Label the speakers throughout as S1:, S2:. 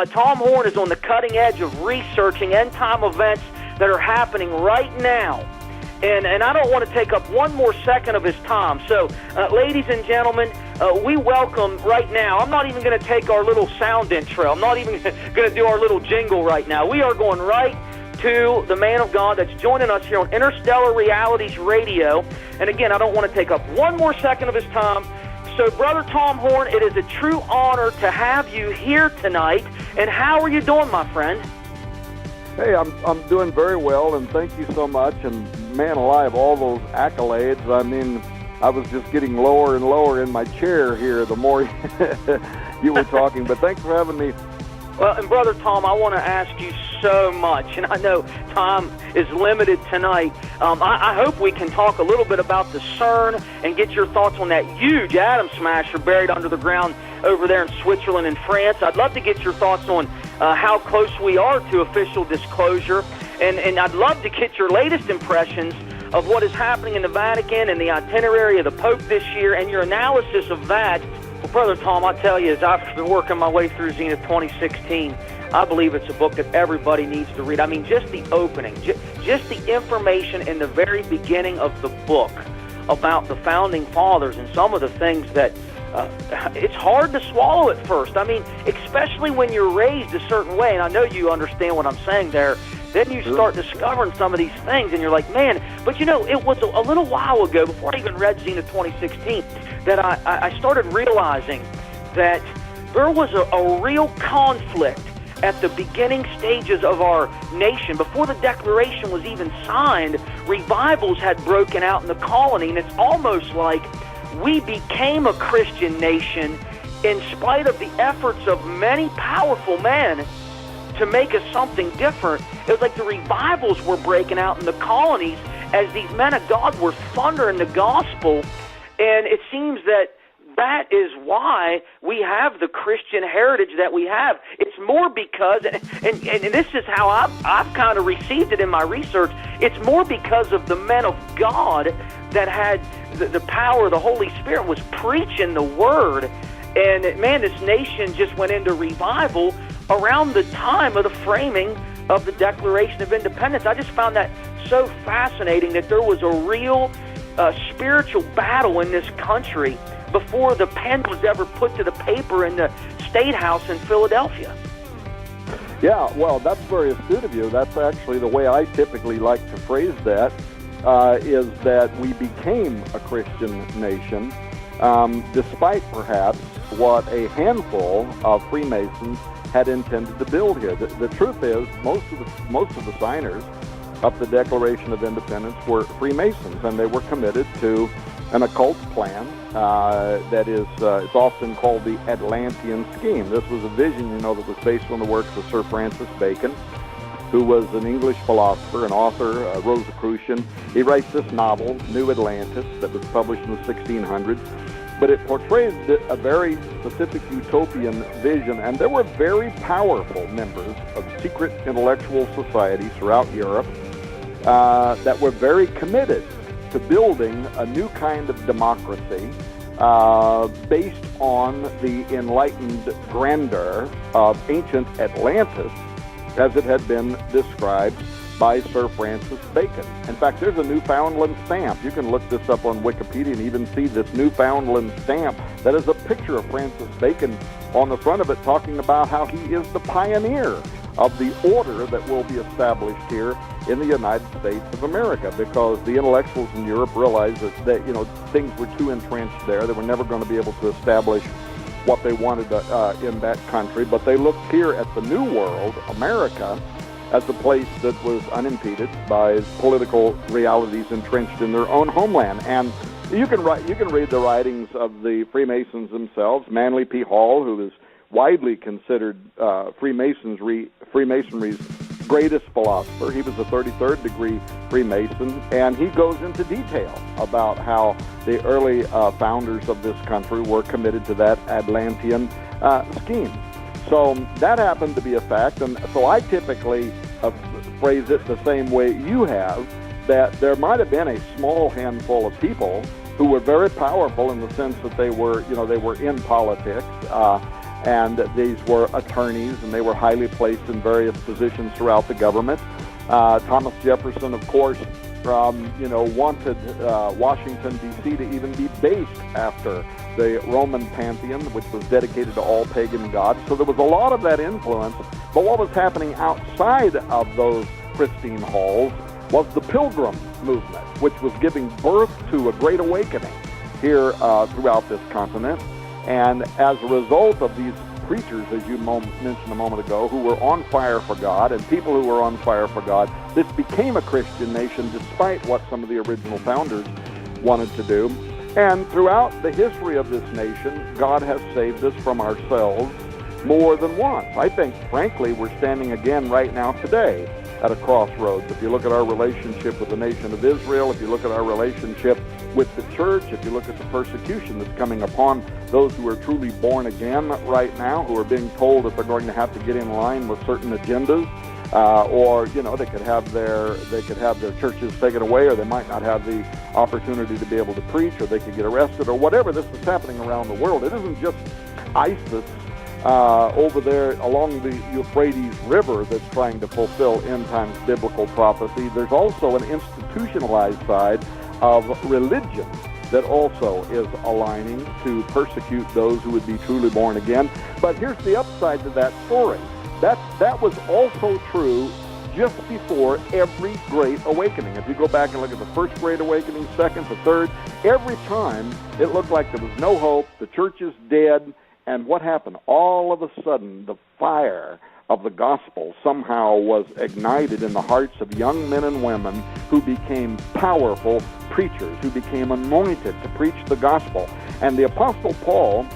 S1: Tom Horn is on the cutting edge of researching end-time events that are happening right now. And I don't want to take up one more second of his time. So, ladies and gentlemen, we welcome right now. I'm not even going to take our little sound intro. I'm not even going to do our little jingle right now. We are going right to the man of God that's joining us here on Interstellar Realities Radio. And again, I don't want to take up one more second of his time. So, Brother Tom Horn, it is a true honor to have you here tonight. And how are you doing, my friend?
S2: Hey, I'm doing very well, and thank you so much. And man alive, all those accolades. I mean, I was just getting lower and lower in my chair here the more you were talking. But thanks for having me.
S1: Well, and Brother Tom, I want to ask you so much, and I know time is limited tonight. I hope we can talk a little bit about the CERN and get your thoughts on that huge atom smasher buried under the ground over there in Switzerland and France. I'd love to get your thoughts on how close we are to official disclosure, and I'd love to get your latest impressions of what is happening in the Vatican and the itinerary of the Pope this year and your analysis of that. Well, Brother Tom, I tell you, as I've been working my way through Zenith 2016, I believe it's a book that everybody needs to read. I mean, just the opening, just the information in the very beginning of the book about the Founding Fathers and some of the things that it's hard to swallow at first. I mean, especially when you're raised a certain way, and I know you understand what I'm saying there. Then you start discovering some of these things, and you're like, man, but you know, it was a little while ago, before I even read Zenith 2016, that I started realizing that there was a real conflict at the beginning stages of our nation. Before the Declaration was even signed, revivals had broken out in the colony, and it's almost like we became a Christian nation in spite of the efforts of many powerful men to make us something different. It was like the revivals were breaking out in the colonies as these men of God were thundering the gospel, and it seems that is why we have the Christian heritage that we have. It's more because, and this is how I've kind of received it in my research, it's more because of the men of God that had the power of the Holy Spirit, was preaching the Word, and man, this nation just went into revival around the time of the framing of the Declaration of Independence. I just found that so fascinating, that there was a real spiritual battle in this country before the pen was ever put to the paper in the State House in Philadelphia.
S2: Yeah, well, that's very astute of you. That's actually the way I typically like to phrase that, is that we became a Christian nation, despite perhaps what a handful of Freemasons had intended to build here. The truth is, most of the signers of the Declaration of Independence were Freemasons, and they were committed to an occult plan that is it's often called the Atlantean scheme. This was a vision, that was based on the works of Sir Francis Bacon, who was an English philosopher and author, Rosicrucian. He writes this novel, New Atlantis, that was published in the 1600s. But it portrays a very specific utopian vision, and there were very powerful members of secret intellectual societies throughout Europe that were very committed to building a new kind of democracy based on the enlightened grandeur of ancient Atlantis as it had been described by Sir Francis Bacon. In fact, there's a Newfoundland stamp. You can look this up on Wikipedia and even see this Newfoundland stamp that is a picture of Francis Bacon on the front of it, talking about how he is the pioneer of the order that will be established here in the United States of America, because the intellectuals in Europe realized that things were too entrenched there. They were never going to be able to establish what they wanted in that country, but they looked here at the New World, America, as a place that was unimpeded by political realities entrenched in their own homeland. And you can read the writings of the Freemasons themselves. Manly P. Hall, who is widely considered Freemasonry's greatest philosopher. He was a 33rd degree Freemason, and he goes into detail about how the early founders of this country were committed to that Atlantean scheme. So that happened to be a fact, and so I typically phrase it the same way you have, that there might have been a small handful of people who were very powerful in the sense that they were in politics, And these were attorneys, and they were highly placed in various positions throughout the government. Thomas Jefferson, of course, wanted Washington, D.C. to even be based after the Roman pantheon, which was dedicated to all pagan gods. So there was a lot of that influence. But what was happening outside of those pristine halls was the Pilgrim movement, which was giving birth to a great awakening here throughout this continent. And as a result of these preachers, as you mentioned a moment ago, who were on fire for God, and people who were on fire for God, this became a Christian nation despite what some of the original founders wanted to do. And throughout the history of this nation, God has saved us from ourselves more than once. I think, frankly, we're standing again right now today at a crossroads. If you look at our relationship with the nation of Israel, if you look at our relationship with the church, if you look at the persecution that's coming upon those who are truly born again right now, who are being told that they're going to have to get in line with certain agendas, or they could have their churches taken away, or they might not have the opportunity to be able to preach, or they could get arrested, or whatever. This is happening around the world. It isn't just ISIS over there along the Euphrates River that's trying to fulfill end times biblical prophecy. There's also an institutionalized side of religion that also is aligning to persecute those who would be truly born again. But here's the upside to that story. That was also true just before every great awakening. If you go back and look at the first great awakening, second, the third, every time it looked like there was no hope, the church is dead, and what happened? All of a sudden, the fire of the gospel somehow was ignited in the hearts of young men and women who became powerful preachers, who became anointed to preach the gospel. And the Apostle Paul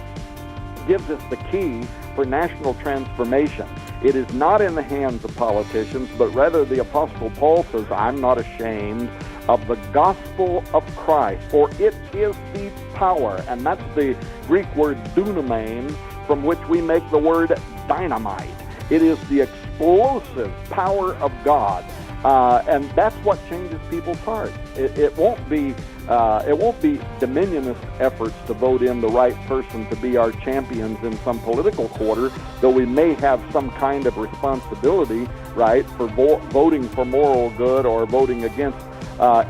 S2: gives us the key for national transformation. It is not in the hands of politicians, but rather the Apostle Paul says, I'm not ashamed of the gospel of Christ, for it is the power, and that's the Greek word dunamein, from which we make the word dynamite. It is the explosive power of God, and that's what changes people's hearts. It won't be dominionist efforts to vote in the right person to be our champions in some political quarter, though we may have some kind of responsibility, right, for voting for moral good or voting against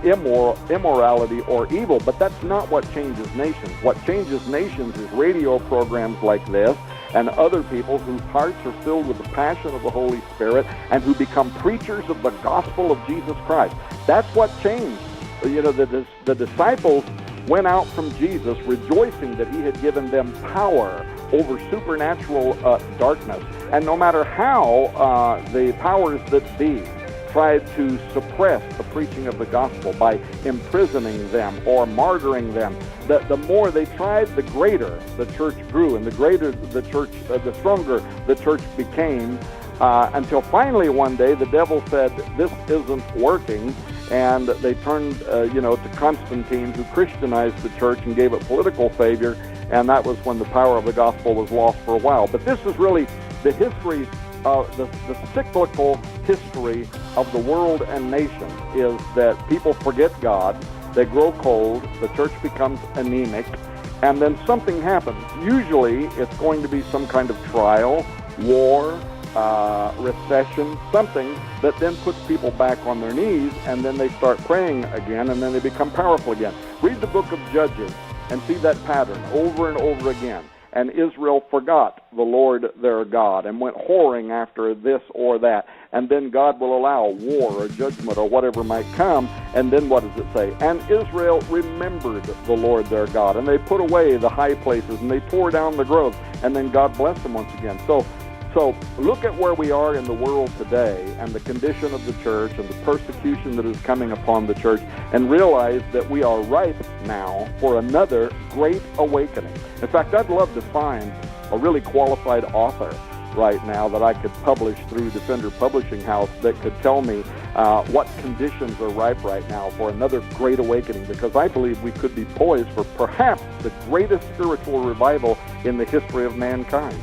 S2: immorality or evil. But that's not what changes nations. What changes nations is radio programs like this and other people whose hearts are filled with the passion of the Holy Spirit and who become preachers of the gospel of Jesus Christ. That's what changed. The disciples went out from Jesus rejoicing that he had given them power over supernatural darkness. And no matter how the powers that be tried to suppress the preaching of the gospel by imprisoning them or martyring them, the more they tried, the greater the church grew, and the greater the church, the stronger the church became, until finally one day the devil said, this isn't working, and they turned to Constantine, who Christianized the church and gave it political favor, and that was when the power of the gospel was lost for a while. But this is really the history, the cyclical history of the world and nation, is that people forget God, they grow cold, the church becomes anemic, and then something happens. Usually it's going to be some kind of trial, war, recession, something that then puts people back on their knees, and then they start praying again, and then they become powerful again. Read the book of Judges and see that pattern over and over again. And Israel forgot the Lord their God and went whoring after this or that. And then God will allow war or judgment or whatever might come. And then what does it say? And Israel remembered the Lord their God. And they put away the high places and they tore down the groves. And then God blessed them once again. So look at where we are in the world today and the condition of the church and the persecution that is coming upon the church, and realize that we are ripe now for another great awakening. In fact, I'd love to find a really qualified author right now that I could publish through Defender Publishing House that could tell me what conditions are ripe right now for another great awakening, because I believe we could be poised for perhaps the greatest spiritual revival in the history of mankind.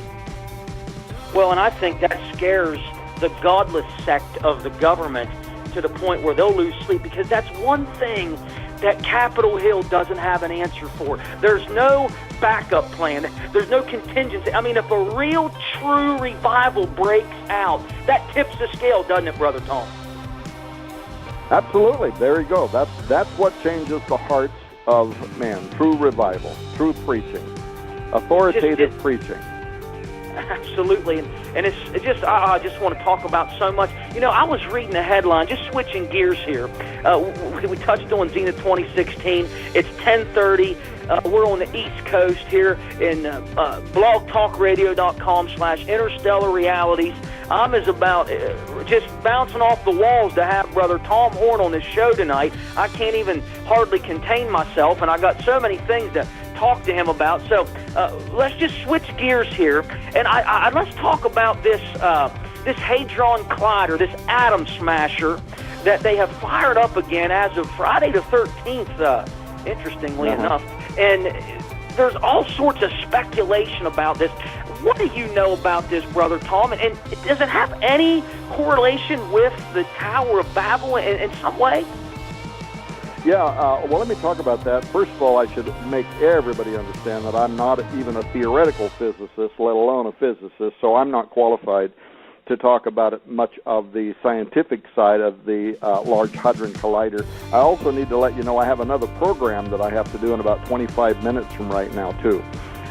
S1: Well, and I think that scares the godless sect of the government to the point where they'll lose sleep, because that's one thing that Capitol Hill doesn't have an answer for. There's no backup plan. There's no contingency. I mean, if a real, true revival breaks out, that tips the scale, doesn't it, Brother Tom?
S2: Absolutely. There you go. That's what changes the hearts of man. True revival, true preaching, authoritative preaching.
S1: Absolutely, and it's just I just want to talk about so much. You know, I was reading a headline, just switching gears here. We touched on Zenith 2016. It's 10:30. We're on the East Coast here in blogtalkradio.com/interstellar realities. I'm about just bouncing off the walls to have Brother Tom Horn on this show tonight. I can't even hardly contain myself, and I got so many things to talk to him about. So let's just switch gears here, and let's talk about this Hadron Collider, this atom smasher that they have fired up again as of Friday the 13th, interestingly enough. And there's all sorts of speculation about this. What do you know about this, Brother Tom? And does it have any correlation with the Tower of Babel in some way?
S2: Yeah, well, let me talk about that. First of all, I should make everybody understand that I'm not even a theoretical physicist, let alone a physicist, so I'm not qualified to talk about it, much of the scientific side of the Large Hadron Collider. I also need to let you know I have another program that I have to do in about 25 minutes from right now, too.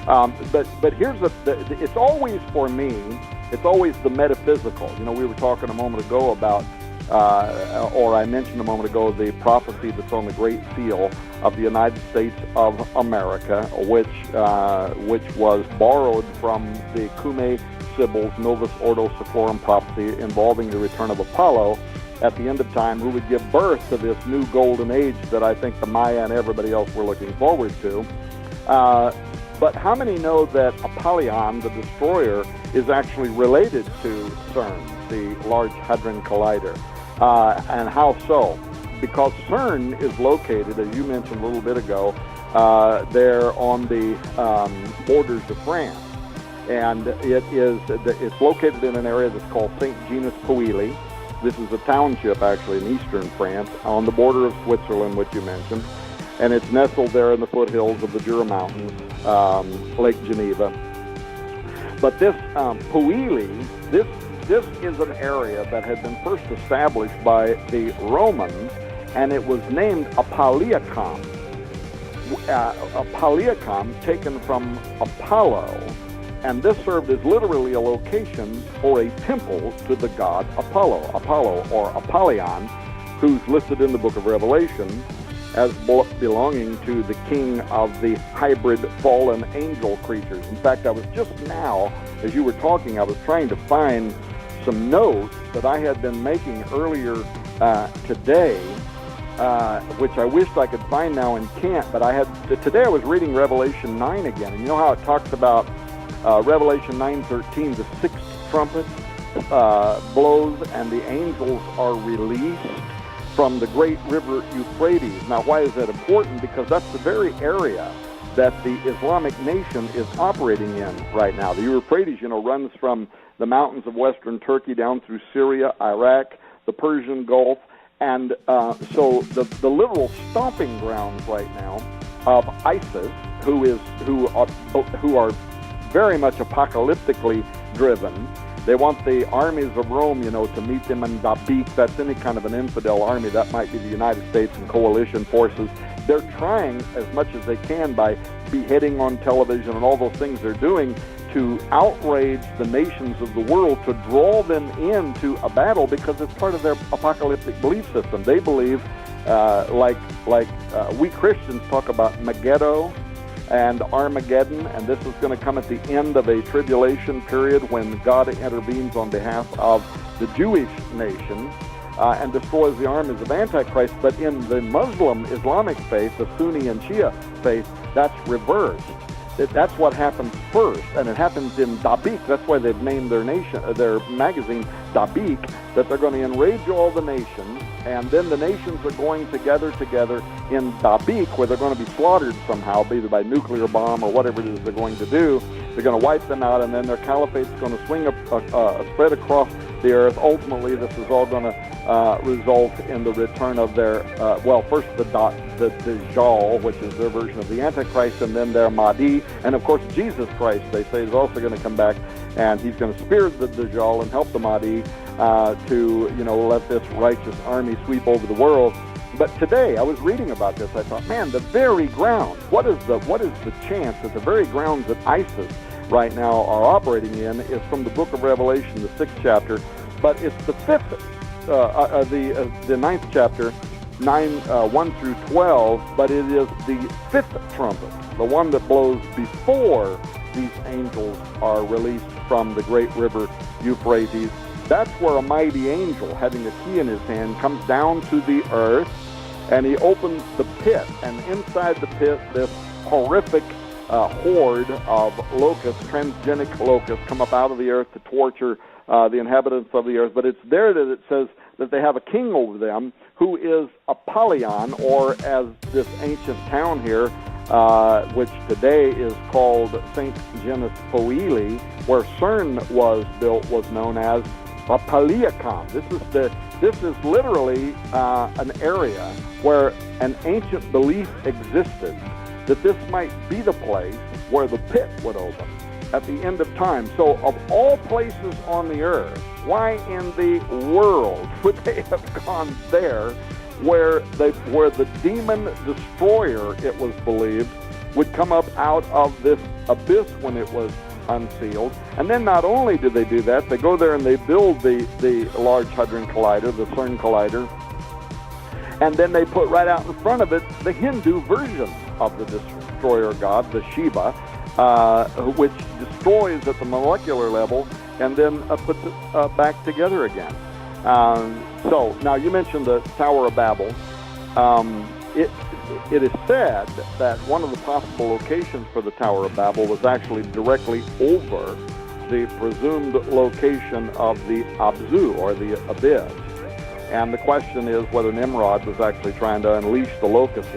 S2: But here's it's always, for me, it's always the metaphysical. You know, we were talking a moment ago about or I mentioned a moment ago the prophecy that's on the Great Seal of the United States of America, which was borrowed from the Cumae Sibyl's Novus Ordo Seclorum prophecy involving the return of Apollo at the end of time, who would give birth to this new golden age that I think the Maya and everybody else were looking forward to. But how many know that Apollyon, the destroyer, is actually related to CERN, the Large Hadron Collider? And how so? Because CERN is located, as you mentioned a little bit ago, there on the borders of France. And it's located in an area that's called Saint-Genès-Pouilly. This is a township, actually, in eastern France, on the border of Switzerland, which you mentioned. And it's nestled there in the foothills of the Jura Mountains, Lake Geneva. But this Pouilly, this is an area that had been first established by the Romans, and it was named Apolliacum. Apolliacum, taken from Apollo, and this served as literally a location for a temple to the god Apollo or Apollyon, who's listed in the book of Revelation as belonging to the king of the hybrid fallen angel creatures. In fact, I was just now, as you were talking, I was trying to find some notes that I had been making earlier today, which I wished I could find now and can't, but today I was reading Revelation 9 again, and you know how it talks about Revelation 9:13, the sixth trumpet blows and the angels are released from the great river Euphrates. Now, why is that important? Because that's the very area that the Islamic nation is operating in right now. The Euphrates, runs from the mountains of western Turkey down through Syria, Iraq, the Persian Gulf, and so the literal stomping grounds right now of ISIS, who are very much apocalyptically driven. They want the armies of Rome, to meet them in Dabiq. That's any kind of an infidel army. That might be the United States and coalition forces. They're trying as much as they can by beheading on television and all those things they're doing to outrage the nations of the world, to draw them into a battle because it's part of their apocalyptic belief system. They believe, like we Christians talk about Megiddo and Armageddon, and this is going to come at the end of a tribulation period when God intervenes on behalf of the Jewish nation and destroys the armies of Antichrist. But in the Muslim Islamic faith, the Sunni and Shia faith, that's reversed. That's what happens first, and it happens in Dabiq. That's why they've named their magazine Dabiq, that they're going to enrage all the nations, and then the nations are going to gather together in Dabiq, where they're going to be slaughtered somehow, either by nuclear bomb or whatever it is they're going to do. They're going to wipe them out, and then their caliphate's going to spread across the earth. Ultimately, this is all going to result in the return of their, first the Dajjal, which is their version of the Antichrist, and then their Mahdi. And, of course, Jesus Christ, they say, is also going to come back, and he's going to spear the Dajjal and help the Mahdi to, let this righteous army sweep over the world. But today, I was reading about this. I thought, man, the very ground, what is the chance that the very grounds that ISIS right now are operating in is from the book of Revelation, the 6th chapter, but it's the 9th chapter, 1 through 12, but it is the 5th trumpet, the one that blows before these angels are released from the great river Euphrates. That's where a mighty angel, having a key in his hand, comes down to the earth, and he opens the pit, and inside the pit, this horrific horde of locusts, transgenic locusts, come up out of the earth to torture the inhabitants of the earth. But it's there that it says that they have a king over them who is Apollyon, or as this ancient town here, which today is called St. Genus Poeli, where CERN was built, was known as Apaliacon. This is literally an area where an ancient belief existed that this might be the place where the pit would open at the end of time. So of all places on the earth, why in the world would they have gone there where the demon destroyer, it was believed, would come up out of this abyss when it was unsealed? And then not only do they do that, they go there and they build the Large Hadron Collider, the CERN Collider, and then they put right out in front of it the Hindu version of the destroyer god, the Shiva, which destroys at the molecular level and then puts it back together again. So now you mentioned the Tower of Babel. It is said that one of the possible locations for the Tower of Babel was actually directly over the presumed location of the Abzu, or the abyss. And the question is whether Nimrod was actually trying to unleash the locusts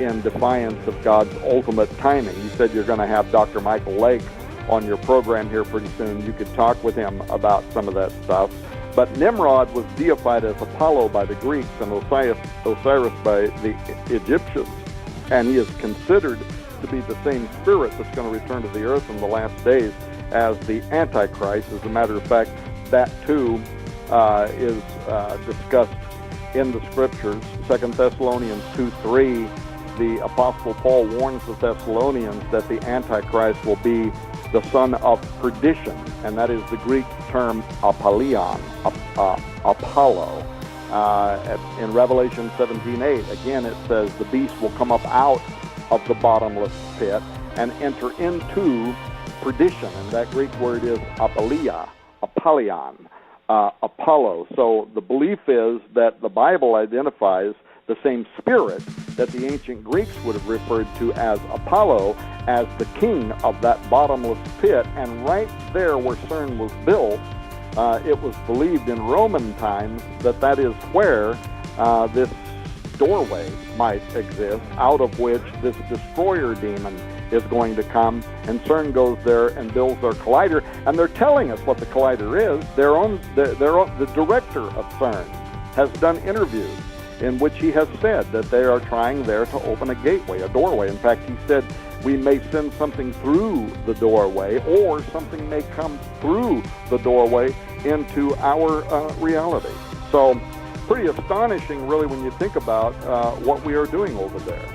S2: in defiance of God's ultimate timing. You said you're going to have Dr. Michael Lake on your program here pretty soon. You could talk with him about some of that stuff. But Nimrod was deified as Apollo by the Greeks and Osiris by the Egyptians. And he is considered to be the same spirit that's going to return to the earth in the last days as the Antichrist. As a matter of fact, that too is discussed in the Scriptures. 2 Thessalonians 2:3, the Apostle Paul warns the Thessalonians that the Antichrist will be the son of perdition, and that is the Greek term Apollyon, Apollo. In Revelation 17:8, again it says the beast will come up out of the bottomless pit and enter into perdition, and that Greek word is Apollyon, Apollo. So the belief is that the Bible identifies the same spirit that the ancient Greeks would have referred to as Apollo as the king of that bottomless pit. And right there where CERN was built, it was believed in Roman times that that is where this doorway might exist, out of which this destroyer demon is going to come. And CERN goes there and builds their collider, and they're telling us what the collider is. The director of CERN has done interviews in which he has said that they are trying there to open a gateway, a doorway. In fact, he said we may send something through the doorway, or something may come through the doorway into our reality. So pretty astonishing, really, when you think about what we are doing over there.